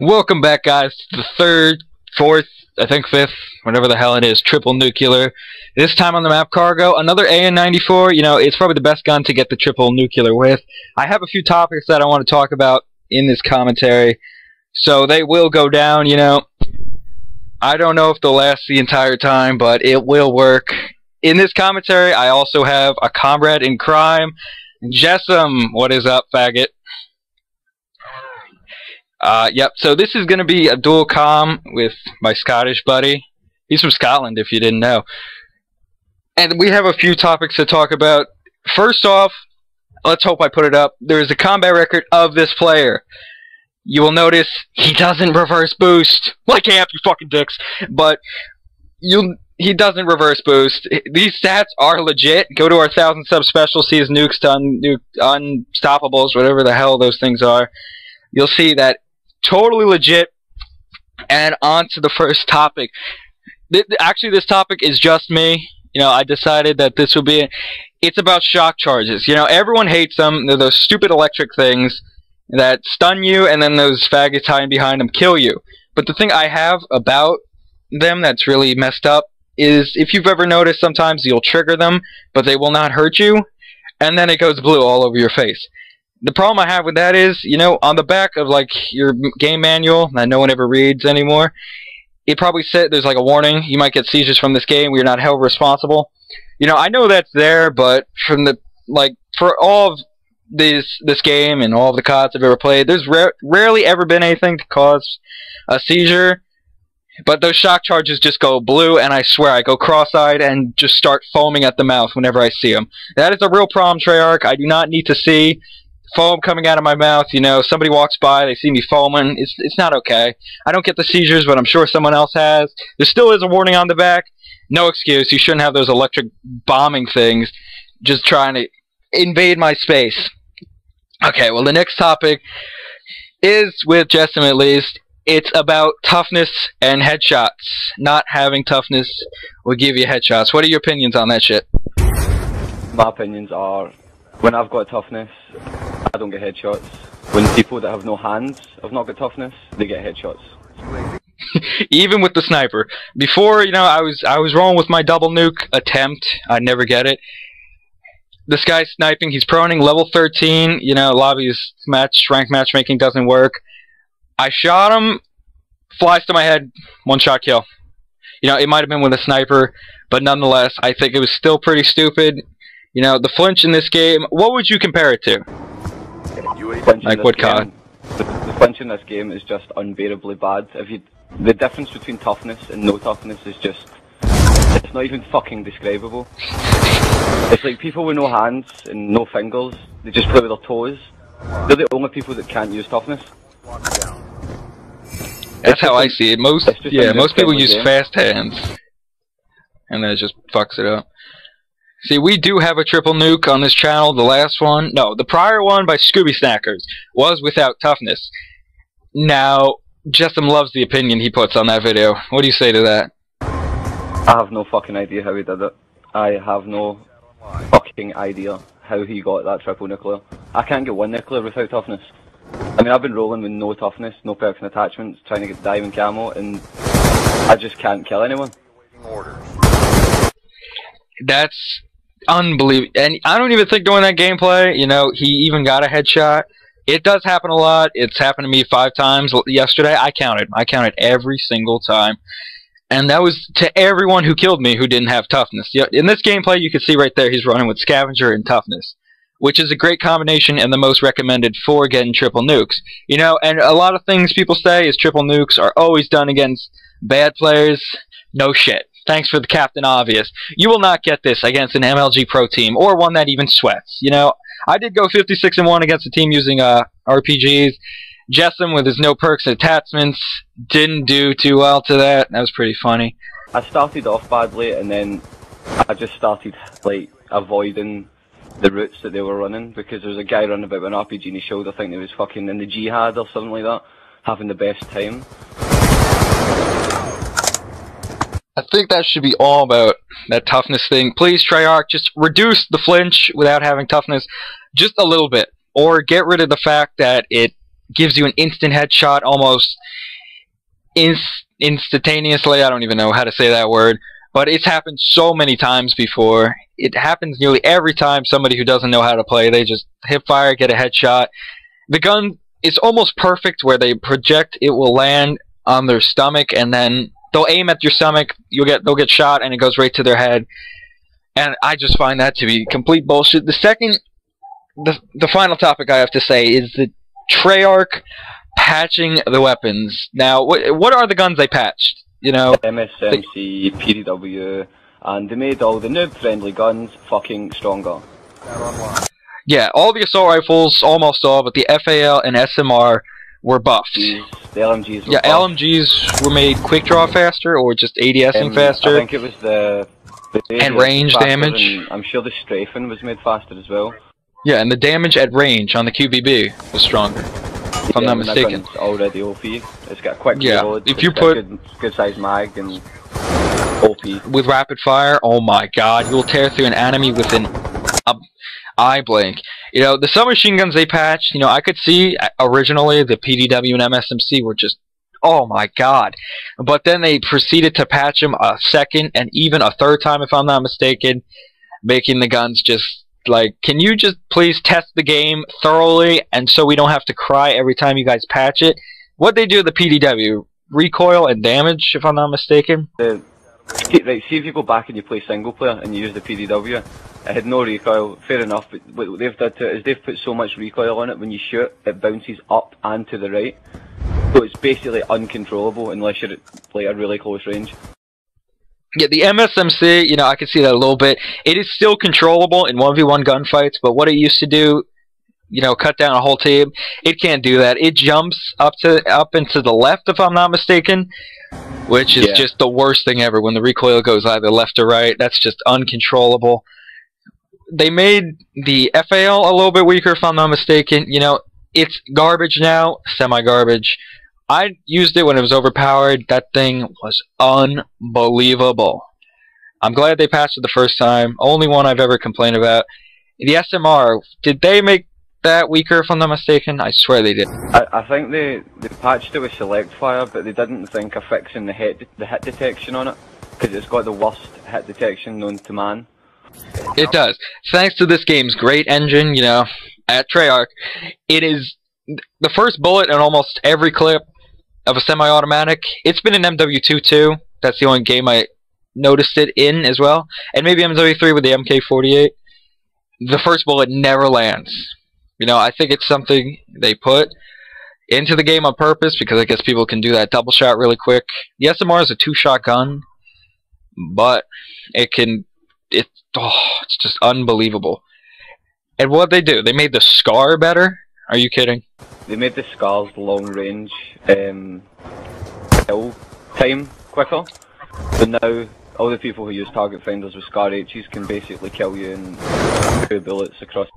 Welcome back, guys, to the third, fourth, I think fifth, whatever the hell it is, triple nuclear. This time on the map Cargo, another AN94. It's probably the best gun to get the triple nuclear with. I have a few topics that I want to talk about in this commentary, so they will go down, I don't know if they'll last the entire time, but it will work. In this commentary, I also have a comrade in crime, Jessam. What is up, faggot? Yep, so this is going to be a dual comm with my Scottish buddy. He's from Scotland, if you didn't know. And we have a few topics to talk about. First off, let's hope I put it up. There is a combat record of this player. You will notice he doesn't reverse boost. Like amp, you fucking dicks. But he doesn't reverse boost. These stats are legit. Go to our 1,000 sub special, see his nukes to unstoppables, whatever the hell those things are. You'll see that totally legit. And on to the first topic. Actually, this topic is just me. I decided that this would be it's about shock charges. Everyone hates them. They're those stupid electric things that stun you, and then those faggots hiding behind them kill you. But the thing I have about them that's really messed up is, if you've ever noticed, sometimes you'll trigger them, but they will not hurt you, and then it goes blue all over your face. The problem I have with that is, on the back of your game manual that no one ever reads anymore, it probably said there's a warning: you might get seizures from this game. We're not held responsible. I know that's there, but from the for all of this game and all of the CODs I've ever played, there's rarely ever been anything to cause a seizure. But those shock charges just go blue, and I swear I go cross-eyed and just start foaming at the mouth whenever I see them. That is a real problem, Treyarch. I do not need to see foam coming out of my mouth. Somebody walks by, they see me foaming. It's not okay. I don't get the seizures, but I'm sure someone else has. There still is a warning on the back. No excuse. You shouldn't have those electric bombing things just trying to invade my space. Okay, well, the next topic is, with Jessam at least, it's about toughness and headshots. Not having toughness will give you headshots. What are your opinions on that shit? My opinions are, when I've got toughness, I don't get headshots. When people that have no hands have not got toughness, they get headshots. Even with the sniper. Before, I was rolling with my double nuke attempt. I never get it. This guy's sniping. He's proning level 13. Lobby's ranked matchmaking doesn't work. I shot him. Flies to my head. One shot kill. It might have been with a sniper, but nonetheless, I think it was still pretty stupid. The flinch in this game, what would you compare it to? What COD? The flinch in this game is just unbearably bad. The difference between toughness and no toughness is just, it's not even fucking describable. It's like people with no hands and no fingers, they just play with their toes. They're the only people that can't use toughness. That's how I see it. Most people use fast hands, and that just fucks it up. See, we do have a triple nuke on this channel. The last one, no, the prior one by Scooby Snackers was without toughness. Now, Jessam loves the opinion he puts on that video. What do you say to that? I have no fucking idea how he did it. I have no fucking idea how he got that triple nuclear. I can't get one nuclear without toughness. I've been rolling with no toughness, no perks and attachments, trying to get diamond camo, and I just can't kill anyone. That's unbelievable. And I don't even think during that gameplay, he even got a headshot. It does happen a lot. It's happened to me 5 times yesterday. I counted every single time. And that was to everyone who killed me who didn't have toughness. In this gameplay, you can see right there, he's running with Scavenger and toughness, which is a great combination and the most recommended for getting triple nukes. And a lot of things people say is triple nukes are always done against bad players. No shit. Thanks for the Captain Obvious. You will not get this against an MLG Pro team, or one that even sweats. I did go 56-1 against a team using RPGs. Jessam, with his no perks and attachments, didn't do too well to that. That was pretty funny. I started off badly, and then I just started avoiding the routes that they were running, because there was a guy running about with an RPG in his shoulder, I think he was fucking in the jihad or something like that, having the best time. I think that should be all about that toughness thing. Please, Treyarch, just reduce the flinch without having toughness just a little bit. Or get rid of the fact that it gives you an instant headshot almost instantaneously. I don't even know how to say that word, but it's happened so many times before. It happens nearly every time somebody who doesn't know how to play, they just hip fire, get a headshot. The gun is almost perfect where they project, it will land on their stomach, and then they'll aim at your stomach, they'll get shot, and it goes right to their head. And I just find that to be complete bullshit. The final topic I have to say is the Treyarch patching the weapons. Now, what are the guns they patched? You know, MSMC, PDW, and they made all the noob-friendly guns fucking stronger. Yeah, all the assault rifles, almost all, but the FAL and SMR were buffed. The LMGs were buffed. LMGs were made quick draw faster, or just ADSing faster. I think it was the and range damage. And I'm sure the strafing was made faster as well. Yeah, and the damage at range on the QBB was stronger, if I'm not mistaken. That gun's already OP. It's got a quick reload. If you put good size mag and OP with rapid fire, oh my god, you'll tear through an enemy within a eye blink. You know, the submachine guns they patched, you know, I could see originally the PDW and MSMC were just, oh my god. But then they proceeded to patch them a second and even a third time, if I'm not mistaken, making the guns just like, can you just please test the game thoroughly, and so we don't have to cry every time you guys patch it? What they do with the PDW, recoil and damage, if I'm not mistaken. Right, see if you go back and you play single player and you use the PDW, it had no recoil, fair enough, but what they've done to it is they've put so much recoil on it, when you shoot, it bounces up and to the right. So it's basically uncontrollable unless you're at like a really close range. Yeah, the MSMC, you know, I can see that a little bit. It is still controllable in 1v1 gunfights, but what it used to do, you know, cut down a whole team, it can't do that. It jumps up into the left, if I'm not mistaken, which is just the worst thing ever. When the recoil goes either left or right, that's just uncontrollable. They made the FAL a little bit weaker, if I'm not mistaken. You know, it's garbage now, semi-garbage. I used it when it was overpowered. That thing was unbelievable. I'm glad they patched it the first time. Only one I've ever complained about. The SMR, did they make that weaker, if I'm not mistaken? I swear they did. I think they patched it with select fire, but they didn't think of fixing the hit detection on it, because it's got the worst hit detection known to man. It does. Thanks to this game's great engine, you know, at Treyarch, it is the first bullet in almost every clip of a semi-automatic. It's been in MW2 too. That's the only game I noticed it in as well. And maybe MW3 with the MK48. The first bullet never lands. You know, I think it's something they put into the game on purpose, because I guess people can do that double shot really quick. The SMR is a two-shot gun, but it's just unbelievable. And what they do, they made the SCAR better? Are you kidding? They made the SCAR's long range kill time quicker. So now all the people who use target finders with SCAR H's can basically kill you in 2 bullets across.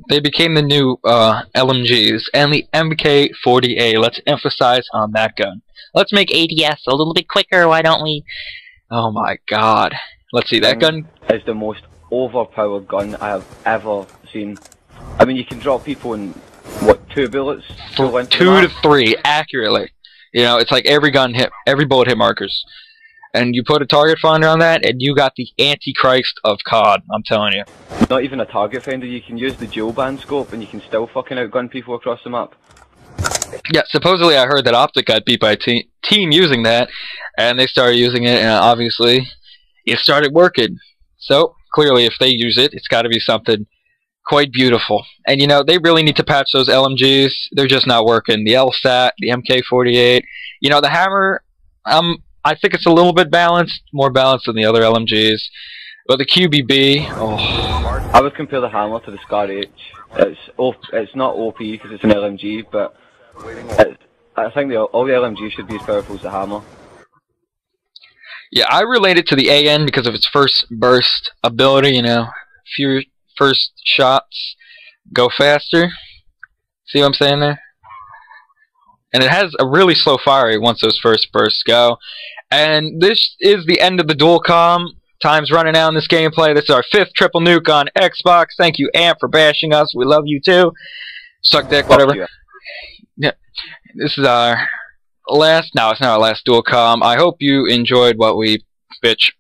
They became the new LMGs, and the MK40A. Let's emphasize on that gun. Let's make ADS a little bit quicker, why don't we? Oh my god. Let's see, that gun is the most overpowered gun I have ever seen. I mean, you can drop people in, what, 2 bullets? 2 to 3, accurately. You know, it's like every bullet hit markers. And you put a target finder on that, and you got the Antichrist of COD, I'm telling you. Not even a target finder, you can use the dual band scope, and you can still fucking outgun people across the map. Yeah, supposedly I heard that Optic got beat by a team using that, and they started using it, and obviously it started working. So, clearly if they use it, it's got to be something quite beautiful. And you know, they really need to patch those LMGs. They're just not working. The LSAT, the MK48, you know, the Hammer, I think it's a little bit balanced, more balanced than the other LMGs. But the QBB, oh. I would compare the Hammer to the SCAR H. It's not OP because it's an LMG, but I think all the LMGs should be as powerful as the Hammer. Yeah, I relate it to the AN because of its first burst ability, you know. Few first shots go faster. See what I'm saying there? And it has a really slow fire rate once those first bursts go. And this is the end of the dual comm. Time's running out in this gameplay. This is our 5th triple nuke on Xbox. Thank you, Amp, for bashing us. We love you too. Suck dick, whatever. Yeah, this is our last. No, it's not our last dual com. I hope you enjoyed what we bitch